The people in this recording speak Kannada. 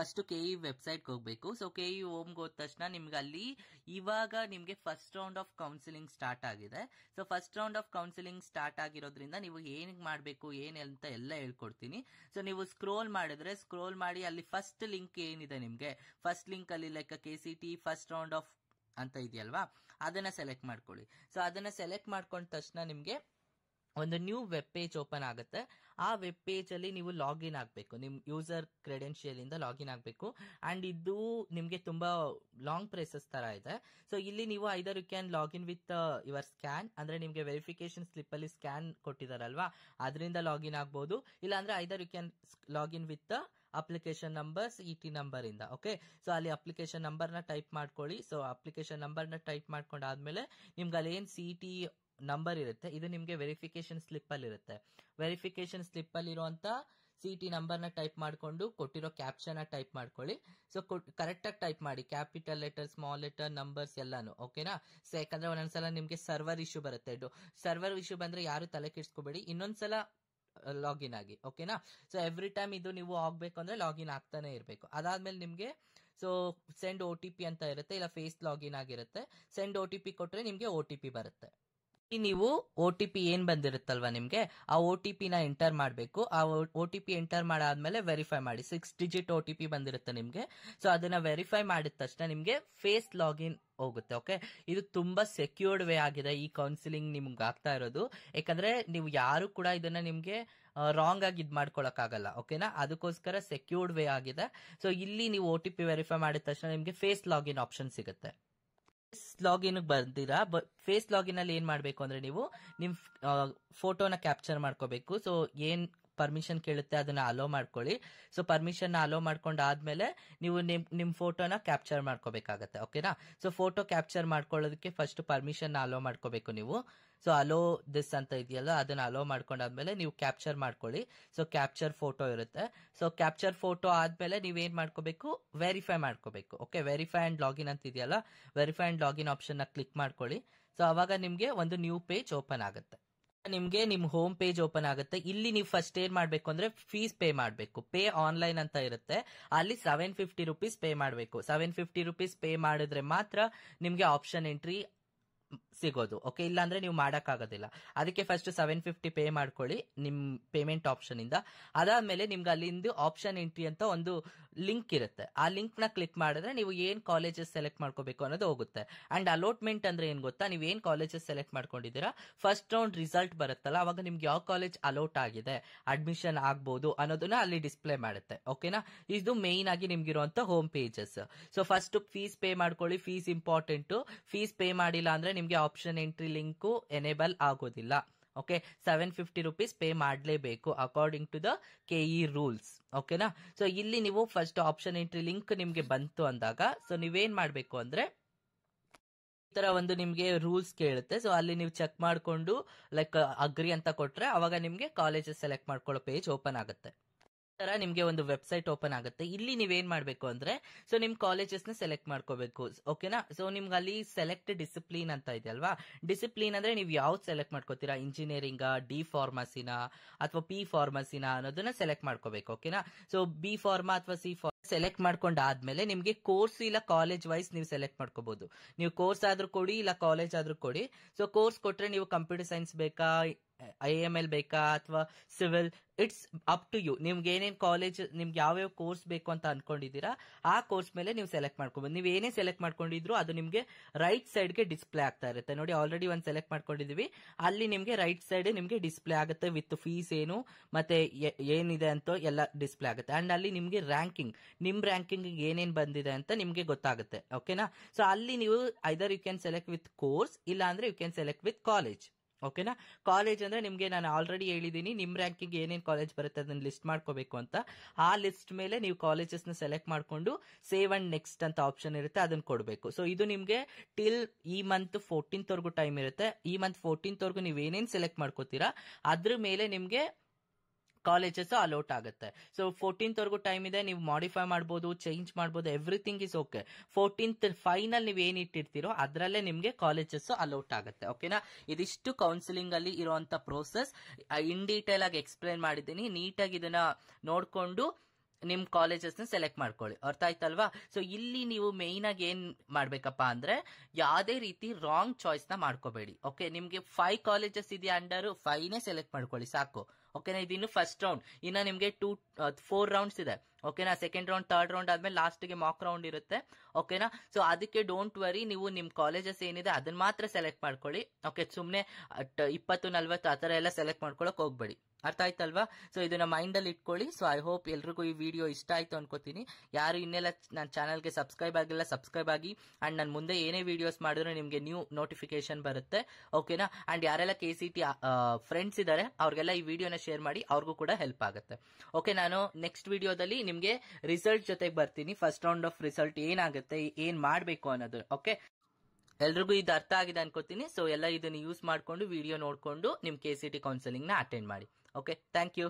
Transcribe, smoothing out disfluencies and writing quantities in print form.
ಫಸ್ಟ್ ಕೆಇ ವೆಬ್ಸೈಟ್ ಹೋಗ್ಬೇಕು. ಸೊ ಕೆಇ ಹೋಮ್ ಹೋದ ತಕ್ಷಣ ನಿಮ್ಗೆ ಅಲ್ಲಿ ಇವಾಗ ನಿಮ್ಗೆ first round of counselling start ಆಗಿದೆ. So first round of counselling start ಆಗಿರೋದ್ರಿಂದ ನೀವು ಏನ್ ಮಾಡ್ಬೇಕು ಅಂತ ಎಲ್ಲ ಹೇಳ್ಕೊಡ್ತೀನಿ. ಸೊ ನೀವು ಸ್ಕ್ರೋಲ್ ಮಾಡಿ ಅಲ್ಲಿ ಫಸ್ಟ್ ಲಿಂಕ್ ಏನಿದೆ ನಿಮ್ಗೆ, ಫಸ್ಟ್ ಲಿಂಕ್ ಅಲ್ಲಿ like KCT first round of ಅಂತ ಇದೆಯಲ್ವಾ, ಅದನ್ನ ಸೆಲೆಕ್ಟ್ ಮಾಡ್ಕೊಳ್ಳಿ. ಸೊ ಅದನ್ನ ಸೆಲೆಕ್ಟ್ ಮಾಡ್ಕೊಂಡ ತಕ್ಷಣ ನಿಮ್ಗೆ ಒಂದು ನ್ಯೂ ವೆಬ್ ಪೇಜ್ ಓಪನ್ ಆಗುತ್ತೆ. ಆ ವೆಬ್ ಪೇಜ್ ಅಲ್ಲಿ ನೀವು ಲಾಗಿನ್ ಆಗಬೇಕು, ನಿಮ್ ಯೂಸರ್ ಕ್ರೆಡೆನ್ಶಿಯಲ್ ಇಂದ ಲಾಗಿನ್ ಆಗಬೇಕು. ಅಂಡ್ ಇದು ನಿಮ್ಗೆ ತುಂಬಾ ಲಾಂಗ್ ಪ್ರೆಸಸ್ ತರ ಇದೆ. ಸೊ ಇಲ್ಲಿ ನೀವು either you can login with your scan, ಅಂದ್ರೆ ನಿಮ್ಗೆ ವೆರಿಫಿಕೇಶನ್ ಸ್ಲಿಪ್ ಅಲ್ಲಿ ಸ್ಕ್ಯಾನ್ ಕೊಟ್ಟಿದಾರಲ್ವಾ, ಅದರಿಂದ ಲಾಗಿನ್ ಆಗ್ಬಹುದು. ಇಲ್ಲ ಅಂದ್ರೆ either you can login with application number CT number ಇಂದ. ಓಕೆ, ಸೊ ಅಲ್ಲಿ ಅಪ್ಲಿಕೇಶನ್ ನಂಬರ್ ನ ಟೈಪ್ ಮಾಡ್ಕೊಳ್ಳಿ. ಸೊ ಅಪ್ಲಿಕೇಶನ್ ನಂಬರ್ ನ ಟೈಪ್ ಮಾಡ್ಕೊಂಡಾದ್ಮೇಲೆ ನಿಮ್ಗೆ ಅಲ್ಲಿ ಏನ್ CT ನಂಬರ್ ಇರುತ್ತೆ, ಇದು ನಿಮ್ಗೆ ವೆರಿಫಿಕೇಶನ್ ಸ್ಲಿಪ್ ಅಲ್ಲಿ ಇರುತ್ತೆ. ವೆರಿಫಿಕೇಶನ್ ಸ್ಲಿಪ್ ಅಲ್ಲಿ ಇರುವಂತ CT ನಂಬರ್ ನ ಟೈಪ್ ಮಾಡ್ಕೊಂಡು ಕೊಟ್ಟಿರೋ ಕ್ಯಾಪ್ಷನ್ ಟೈಪ್ ಮಾಡ್ಕೊಳ್ಳಿ. ಸೊ ಕರೆಕ್ಟ್ ಆಗಿ ಟೈಪ್ ಮಾಡಿ, capital letter, small letter, numbers ಎಲ್ಲಾನು. ಓಕೆನಾ? ಸೊ ಯಾಕಂದ್ರೆ ಒಂದೊಂದ್ಸಲ ನಿಮ್ಗೆ ಸರ್ವರ್ ಇಶ್ಯೂ ಬರುತ್ತೆ. ಸರ್ವರ್ ಇಶ್ಯೂ ಬಂದ್ರೆ ಯಾರು ತಲೆ ಕೆಡಿಸ್ಕೋಬೇಡಿ, ಇನ್ನೊಂದ್ಸಲ ಲಾಗಿನ್ ಆಗಿ. ಓಕೆನಾ? ಸೊ ಎವ್ರಿ ಟೈಮ್ ಇದು ನೀವು ಆಗ್ಬೇಕು ಅಂದ್ರೆ ಲಾಗಿನ್ ಆಗ್ತಾನೆ ಇರಬೇಕು. ಅದಾದ್ಮೇಲೆ ನಿಮ್ಗೆ ಸೊ ಸೆಂಡ್ OTP ಅಂತ ಇರುತ್ತೆ, ಇಲ್ಲ ಫೇಸ್ ಲಾಗಿನ್ ಆಗಿರುತ್ತೆ. ಸೆಂಡ್ OTP ಕೊಟ್ರೆ ನಿಮ್ಗೆ OTP ಬರುತ್ತೆ. ನೀವು OTP ಏನ್ ಬಂದಿರುತ್ತಲ್ವಾ ನಿಮ್ಗೆ, ಆ OTP ನ ಎಂಟರ್ ಮಾಡಬೇಕು. ಆ OTP ಎಂಟರ್ ಮಾಡಾದ್ಮೇಲೆ ವೆರಿಫೈ ಮಾಡಿ. 6 ಡಿಜಿಟ್ OTP ಬಂದಿರುತ್ತೆ ನಿಮ್ಗೆ. ಸೊ ಅದನ್ನ ವೆರಿಫೈ ಮಾಡಿದ ತಕ್ಷಣ ನಿಮ್ಗೆ ಫೇಸ್ ಲಾಗಿನ್ ಹೋಗುತ್ತೆ. ಓಕೆ, ಇದು ತುಂಬಾ ಸೆಕ್ಯೂರ್ಡ್ ವೇ ಆಗಿದೆ ಈ ಕೌನ್ಸಿಲಿಂಗ್ ನಿಮ್ಗೆ ಆಗ್ತಾ ಇರೋದು. ಯಾಕಂದ್ರೆ ನೀವು ಯಾರು ಕೂಡ ಇದನ್ನ ನಿಮ್ಗೆ ರಾಂಗ್ ಆಗಿ ಇದ್ ಮಾಡ್ಕೊಳಕ್ ಆಗಲ್ಲ. ಓಕೆನಾ? ಅದಕ್ಕೋಸ್ಕರ ಸೆಕ್ಯೂರ್ಡ್ ವೇ ಆಗಿದೆ. ಸೊ ಇಲ್ಲಿ ನೀವು OTP ವೆರಿಫೈ ಮಾಡಿದ ತಕ್ಷಣ ನಿಮ್ಗೆ ಫೇಸ್ ಲಾಗಿನ್ ಆಪ್ಷನ್ ಸಿಗುತ್ತೆ. ಫೇಸ್ ಲಾಗಿನ್ ಬಂದಿರಾ, ಫೇಸ್ ಲಾಗಿನ್ ಅಲ್ಲಿ ಏನ್ ಮಾಡ್ಬೇಕು ಅಂದ್ರೆ ನೀವು ನಿಮ್ ಫೋಟೋನ ಕ್ಯಾಪ್ಚರ್ ಮಾಡ್ಕೋಬೇಕು. ಸೊ ಏನ್ ಪರ್ಮಿಷನ್ ಕೇಳುತ್ತೆ ಅದನ್ನ ಅಲೋ ಮಾಡ್ಕೊಳ್ಳಿ. ಸೊ ಪರ್ಮಿಷನ್ ಅಲೋ ಮಾಡ್ಕೊಂಡಾದ್ಮೇಲೆ ನೀವು ನಿಮ್ ಫೋಟೋನ ಕ್ಯಾಪ್ಚರ್ ಮಾಡ್ಕೋಬೇಕಾಗತ್ತೆ. ಓಕೆನಾ? ಸೊ ಫೋಟೋ ಕ್ಯಾಪ್ಚರ್ ಮಾಡ್ಕೊಳ್ಳೋದಕ್ಕೆ ಫಸ್ಟ್ ಪರ್ಮಿಷನ್ ಅಲೋ ಮಾಡ್ಕೋಬೇಕು ನೀವು. ಸೊ ಅಲೋ ದಿಸ್ ಅಂತ ಇದೆಯಲ್ಲ, ಅದನ್ನ ಅಲೋ ಮಾಡ್ಕೊಂಡಾದ್ಮೇಲೆ ನೀವು ಕ್ಯಾಪ್ಚರ್ ಮಾಡ್ಕೊಳ್ಳಿ. ಸೊ ಕ್ಯಾಪ್ಚರ್ ಫೋಟೋ ಇರುತ್ತೆ. ಸೊ ಕ್ಯಾಪ್ಚರ್ ಫೋಟೋ ಆದ್ಮೇಲೆ ನೀವೇನ್ ಮಾಡ್ಕೋಬೇಕು, ವೆರಿಫೈ ಮಾಡ್ಕೋಬೇಕು. ಓಕೆ, ವೆರಿಫೈ ಅಂಡ್ ಲಾಗಿನ್ ಅಂತ ಇದೆಯಲ್ಲ, ವೆರಿಫೈ ಅಂಡ್ ಲಾಗಿನ್ ಆಪ್ಷನ್ ನ ಕ್ಲಿಕ್ ಮಾಡ್ಕೊಳ್ಳಿ. ಸೊ ಅವಾಗ ನಿಮ್ಗೆ ಒಂದು ನ್ಯೂ ಪೇಜ್ ಓಪನ್ ಆಗುತ್ತೆ. ನಿಮ್ಗೆ ನಿಮ್ ಹೋಮ್ ಪೇಜ್ ಓಪನ್ ಆಗುತ್ತೆ. ಇಲ್ಲಿ ನೀವು ಫಸ್ಟ್ ಏನ್ ಮಾಡ್ಬೇಕು ಅಂದ್ರೆ ಫೀಸ್ ಪೇ ಮಾಡ್ಬೇಕು. ಪೇ ಆನ್ಲೈನ್ ಅಂತ ಇರುತ್ತೆ, ಅಲ್ಲಿ 750 ರೂಪೀಸ್ ಪೇ ಮಾಡ್ಬೇಕು. 750 ರೂಪೀಸ್ ಪೇ ಮಾಡಿದ್ರೆ ಮಾತ್ರ ನಿಮ್ಗೆ ಆಪ್ಷನ್ ಎಂಟ್ರಿ ಸಿಗೋದು. ಓಕೆ, ಇಲ್ಲಾಂದ್ರೆ ನೀವು ಮಾಡಕ್ ಆಗೋದಿಲ್ಲ. ಅದಕ್ಕೆ ಫಸ್ಟ್ 750 ಪೇ ಮಾಡ್ಕೊಳ್ಳಿ ನಿಮ್ ಪೇಮೆಂಟ್ ಆಪ್ಷನ್ ಇಂದ. ಅದಾದ್ಮೇಲೆ ನಿಮ್ಗೆ ಅಲ್ಲಿಂದ ಆಪ್ಷನ್ ಎಂಟ್ರಿ ಅಂತ ಒಂದು ಲಿಂಕ್ ಇರುತ್ತೆ. ಆ ಲಿಂಕ್ ನ ಕ್ಲಿಕ್ ಮಾಡಿದ್ರೆ ನೀವು ಏನ್ ಕಾಲೇಜಸ್ ಸೆಲೆಕ್ಟ್ ಮಾಡ್ಕೋಬೇಕು ಅನ್ನೋದು ಹೋಗುತ್ತೆ. ಅಂಡ್ ಅಲಾಟ್ಮೆಂಟ್ ಅಂದ್ರೆ ಏನ್ ಗೊತ್ತಾ, ನೀವು ಏನ್ ಕಾಲೇಜಸ್ ಸೆಲೆಕ್ಟ್ ಮಾಡ್ಕೊಂಡಿದ್ದೀರಾ, ಫಸ್ಟ್ ರೌಂಡ್ ರಿಸಲ್ಟ್ ಬರುತ್ತಲ್ಲ, ಅವಾಗ ನಿಮ್ಗೆ ಯಾವ ಕಾಲೇಜ್ ಅಲೋಟ್ ಆಗಿದೆ, ಅಡ್ಮಿಷನ್ ಆಗ್ಬಹುದು ಅನ್ನೋದನ್ನ ಅಲ್ಲಿ ಡಿಸ್ಪ್ಲೇ ಮಾಡುತ್ತೆ. ಓಕೆನಾ? ಇದು ಮೇನ್ ಆಗಿ ನಿಮ್ಗಿರುವಂತ home pages. So first fees pay ಮಾಡ್ಕೊಳ್ಳಿ. Fees important. ಫೀಸ್ ಪೇ ಮಾಡಿಲ್ಲ ಅಂದ್ರೆ ನಿಮ್ಗೆ ಆಪ್ಷನ್ ಎಂಟ್ರಿ ಲಿಂಕ್ ಎನೇಬಲ್ ಆಗೋದಿಲ್ಲ. ಓಕೆ, 750 ರೂಪೀಸ್ ಪೇ ಮಾಡಲೇಬೇಕು according to the KE rules. ಓಕೆನಾ? ಸೊ ಇಲ್ಲಿ ನೀವು ಫಸ್ಟ್ ಆಪ್ಷನ್ ಎಂಟ್ರಿ ಲಿಂಕ್ ನಿಮ್ಗೆ ಬಂತು ಅಂದಾಗ ಸೊ ನೀವೇನ್ ಮಾಡ್ಬೇಕು ಅಂದ್ರೆ ಈ ತರ ಒಂದು ನಿಮ್ಗೆ ರೂಲ್ಸ್ ಕೇಳುತ್ತೆ. ಸೊ ಅಲ್ಲಿ ನೀವು ಚೆಕ್ ಮಾಡ್ಕೊಂಡು ಲೈಕ್ ಅಗ್ರಿ ಅಂತ ಕೊಟ್ರೆ ಅವಾಗ ನಿಮ್ಗೆ ಕಾಲೇಜಸ್ ಸೆಲೆಕ್ಟ್ ಮಾಡ್ಕೊಳ್ಳೋ ಪೇಜ್ ಓಪನ್ ಆಗುತ್ತೆ. ತರ ನಿಮ್ಗೆ ಒಂದು ವೆಬ್ಸೈಟ್ ಓಪನ್ ಆಗುತ್ತೆ. ಇಲ್ಲಿ ನೀವೇನ್ ಮಾಡ್ಬೇಕು ಅಂದ್ರೆ ಸೊ ನಿಮ್ ಕಾಲೇಜಸ್ ನ ಸೆಲೆಕ್ಟ್ ಮಾಡ್ಕೋಬೇಕು. ಓಕೆನಾ? ಸೊ ನಿಮ್ಗೆ ಅಲ್ಲಿ ಸೆಲೆಕ್ಟ್ ಡಿಸಿಪ್ಲಿನ್ ಅಂತ ಇದೆ ಅಲ್ವಾ. ಡಿಸಿಪ್ಲಿನ್ ಅಂದ್ರೆ ನೀವು ಯಾವ್ದು ಸೆಲೆಕ್ಟ್ ಮಾಡ್ಕೋತೀರಾ, ಇಂಜಿನಿಯರಿಂಗ್, D ಫಾರ್ಮಸಿನ ಅಥವಾ P ಫಾರ್ಮಸಿನ ಅನ್ನೋದನ್ನ ಸೆಲೆಕ್ಟ್ ಮಾಡ್ಕೋಬೇಕು. ಓಕೆನಾ? ಸೊ B ಫಾರ್ಮಾ ಅಥವಾ C ಫಾರ್ಮಾ ಸೆಲೆಕ್ಟ್ ಮಾಡ್ಕೊಂಡಾದ್ಮೇಲೆ ನಿಮ್ಗೆ ಕೋರ್ಸ್ ಇಲ್ಲ ಕಾಲೇಜ್ ವೈಸ್ ನೀವು ಸೆಲೆಕ್ಟ್ ಮಾಡ್ಕೋಬಹುದು. ನೀವು ಕೋರ್ಸ್ ಆದ್ರೂ ಕೊಡಿ, ಇಲ್ಲ ಕಾಲೇಜ್ ಆದ್ರೂ ಕೊಡಿ. ಸೊ ಕೋರ್ಸ್ ಕೊಟ್ರೆ ನೀವು ಕಂಪ್ಯೂಟರ್ ಸೈನ್ಸ್ ಬೇಕಾ, IML ಬೇಕಾ ಅಥವಾ civil, it's up to you. ನಿಮ್ಗೆ ಏನೇನ್ ಕಾಲೇಜ್, ನಿಮ್ಗೆ ಯಾವ್ಯಾವ ಕೋರ್ಸ್ ಬೇಕು ಅಂತ ಅನ್ಕೊಂಡಿದೀರಾ ಆ ಕೋರ್ಸ್ ಮೇಲೆ ನೀವು ಸೆಲೆಕ್ಟ್ ಮಾಡ್ಕೋಬಹುದು. ನೀವು ಏನೇ ಸೆಲೆಕ್ಟ್ ಮಾಡ್ಕೊಂಡಿದ್ರು ಅದು ನಿಮ್ಗೆ ರೈಟ್ ಸೈಡ್ ಗೆ ಡಿಸ್ಪ್ಲೇ ಆಗ್ತಾ ಇರುತ್ತೆ. ನೋಡಿ, ಆಲ್ರೆಡಿ ಒಂದ್ ಸೆಲೆಕ್ಟ್ ಮಾಡ್ಕೊಂಡಿದೀವಿ, ಅಲ್ಲಿ ನಿಮ್ಗೆ ರೈಟ್ ಸೈಡ್ ನಿಮ್ಗೆ ಡಿಸ್ಪ್ಲೇ ಆಗುತ್ತೆ ವಿತ್ ಫೀಸ್ ಏನು ಮತ್ತೆ ಏನಿದೆ ಅಂತ ಎಲ್ಲ ಡಿಸ್ಪ್ಲೇ ಆಗುತ್ತೆ. ಅಂಡ್ ಅಲ್ಲಿ ನಿಮ್ಗೆ ರ್ಯಾಂಕಿಂಗ್, ನಿಮ್ ರ್ಯಾಂಕಿಂಗ್ ಏನೇನ್ ಬಂದಿದೆ ಅಂತ ನಿಮ್ಗೆ ಗೊತ್ತಾಗುತ್ತೆ. ಓಕೆನಾ? ಸೊ ಅಲ್ಲಿ ನೀವು either you can select with course, ಇಲ್ಲ ಅಂದ್ರೆ you can select with college. ಓಕೆನಾ? ಕಾಲೇಜ್ ಅಂದ್ರೆ ನಿಮ್ಗೆ ನಾನು ಆಲ್ರೆಡಿ ಹೇಳಿದೀನಿ ನಿಮ್ ರ್ಯಾಂಕಿಂಗ್ ಏನೇನ್ ಕಾಲೇಜ್ ಬರುತ್ತೆ ಅದನ್ನ ಲಿಸ್ಟ್ ಮಾಡ್ಕೋಬೇಕು ಅಂತ. ಆ ಲಿಸ್ಟ್ ಮೇಲೆ ನೀವು ಕಾಲೇಜಸ್ ನ ಸೆಲೆಕ್ಟ್ ಮಾಡ್ಕೊಂಡು ಸೇವ್ ಅಂಡ್ ನೆಕ್ಸ್ಟ್ ಅಂತ ಆಪ್ಷನ್ ಇರುತ್ತೆ, ಅದನ್ನ ಕೊಡಬೇಕು. ಸೊ ಇದು ನಿಮ್ಗೆ ಟಿಲ್ ಈ ಮಂತ್ 14th ವರೆಗೂ ಟೈಮ್ ಇರುತ್ತೆ. ಈ ಮಂತ್ 14th ವರೆಗೂ ನೀವು ಏನೇನ್ ಸೆಲೆಕ್ಟ್ ಮಾಡ್ಕೋತೀರಾ ಅದ್ರ ಮೇಲೆ ನಿಮ್ಗೆ ಕಾಲೇಜಸ್ ಅಲೌಟ್ ಆಗುತ್ತೆ. ಸೊ 14th ವರೆಗೂ ಟೈಮ್ ಇದೆ, ನೀವು ಮಾಡಿಫೈ ಮಾಡಬಹುದು, ಚೇಂಜ್ ಮಾಡಬಹುದು, everything is okay. 14th final ನೀವು ಏನ್ ಇಟ್ಟಿರ್ತೀರೋ ಅದ್ರಲ್ಲೇ ನಿಮ್ಗೆ ಕಾಲೇಜಸ್ ಅಲೌಟ್ ಆಗುತ್ತೆ. ಓಕೆನಾ? ಇದಿಷ್ಟು ಕೌನ್ಸಿಲಿಂಗ್ ಅಲ್ಲಿ ಇರುವಂತ ಪ್ರೋಸೆಸ್ ಇನ್ ಡೀಟೇಲ್ ಆಗಿ ಎಕ್ಸ್ಪ್ಲೈನ್ ಮಾಡಿದ್ದೀನಿ. ನೀಟಾಗಿ ಇದನ್ನ ನೋಡ್ಕೊಂಡು ನಿಮ್ ಕಾಲೇಜಸ್ ನ ಸೆಲೆಕ್ಟ್ ಮಾಡ್ಕೊಳ್ಳಿ. ಅರ್ಥ ಆಯ್ತಲ್ವಾ? ಸೊ ಇಲ್ಲಿ ನೀವು ಮೇಯ್ನ್ ಆಗಿ ಏನ್ ಮಾಡ್ಬೇಕಪ್ಪ ಅಂದ್ರೆ ಯಾವ್ದೇ ರೀತಿ ರಾಂಗ್ ಚಾಯ್ಸ್ ನ ಮಾಡ್ಕೋಬೇಡಿ. ಓಕೆ, ನಿಮ್ಗೆ 5 ಕಾಲೇಜಸ್ ಇದೆಯಾ ಅಂಡರ್ 5ನೇ ಸೆಲೆಕ್ಟ್ ಮಾಡ್ಕೊಳ್ಳಿ ಸಾಕು. ಓಕೆನಾ, ಇದಿನ್ನು ಫಸ್ಟ್ ರೌಂಡ್, ಇನ್ನ ನಿಮ್ಗೆ 4 ರೌಂಡ್ಸ್ ಇದೆ. ಓಕೆನಾ, ಸೆಕೆಂಡ್ ರೌಂಡ್, ಥರ್ಡ್ ರೌಂಡ್ ಆದ್ಮೇಲೆ ಲಾಸ್ಟ್ ಗೆ ಮಾಕ್ ರೌಂಡ್ ಇರುತ್ತೆ. ಓಕೆನಾ, ಸೊ ಅದಕ್ಕೆ ಡೋಂಟ್ ವರಿ, ನೀವು ನಿಮ್ ಕಾಲೇಜಸ್ ಏನಿದೆ ಅದನ್ನ ಮಾತ್ರ ಸೆಲೆಕ್ಟ್ ಮಾಡ್ಕೊಳ್ಳಿ. ಓಕೆ, ಸುಮ್ನೆ 20-40 ಆತರ ಎಲ್ಲ ಸೆಲೆಕ್ಟ್ ಮಾಡ್ಕೊಳಕ್ ಹೋಗ್ಬೇಡಿ. ಅರ್ಥ ಆಯ್ತಲ್ವಾ? ಸೊ ಇದನ್ನ ಮೈಂಡ್ ಅಲ್ಲಿ ಇಟ್ಕೊಳ್ಳಿ. ಸೊ ಐ ಹೋಪ್ ಎಲ್ರಿಗೂ ಈ ವಿಡಿಯೋ ಇಷ್ಟ ಆಯ್ತು ಅನ್ಕೋತೀನಿ. ಯಾರು ಇನ್ನೆಲ್ಲ ನನ್ನ ಚಾನಲ್ಗೆ ಸಬ್ಸ್ಕ್ರೈಬ್ ಆಗಿಲ್ಲ, ಸಬ್ಸ್ಕ್ರೈಬ್ ಆಗಿ. ಅಂಡ್ ನಾನು ಮುಂದೆ ಏನೇ ವಿಡಿಯೋಸ್ ಮಾಡಿದ್ರು ನಿಮ್ಗೆ ನ್ಯೂ ನೋಟಿಫಿಕೇಶನ್ ಬರುತ್ತೆ. ಓಕೆನಾ, ಅಂಡ್ ಯಾರೆಲ್ಲ KCT ಫ್ರೆಂಡ್ಸ್ ಇದಾರೆ ಅವ್ರಿಗೆಲ್ಲ ಈ ವಿಡಿಯೋನ ಶೇರ್ ಮಾಡಿ, ಅವ್ರಿಗೂ ಕೂಡ ಹೆಲ್ಪ್ ಆಗುತ್ತೆ. ಓಕೆ, ನಾನು ನೆಕ್ಸ್ಟ್ ವಿಡಿಯೋದಲ್ಲಿ ನಿಮ್ಗೆ ರಿಸಲ್ಟ್ ಜೊತೆಗೆ ಬರ್ತೀನಿ. ಫಸ್ಟ್ ರೌಂಡ್ ಆಫ್ ರಿಸಲ್ಟ್ ಏನಾಗುತ್ತೆ, ಏನ್ ಮಾಡ್ಬೇಕು ಅನ್ನೋದು. ಓಕೆ, ಎಲ್ರಿಗೂ ಇದು ಅರ್ಥ ಆಗಿದೆ ಅನ್ಕೋತೀನಿ. ಸೊ ಎಲ್ಲ ಇದನ್ನ ಯೂಸ್ ಮಾಡ್ಕೊಂಡು ವಿಡಿಯೋ ನೋಡ್ಕೊಂಡು ನಿಮ್ KCT ಕೌನ್ಸಿಲಿಂಗ್ ನ ಅಟೆಂಡ್ ಮಾಡಿ. Okay, thank you.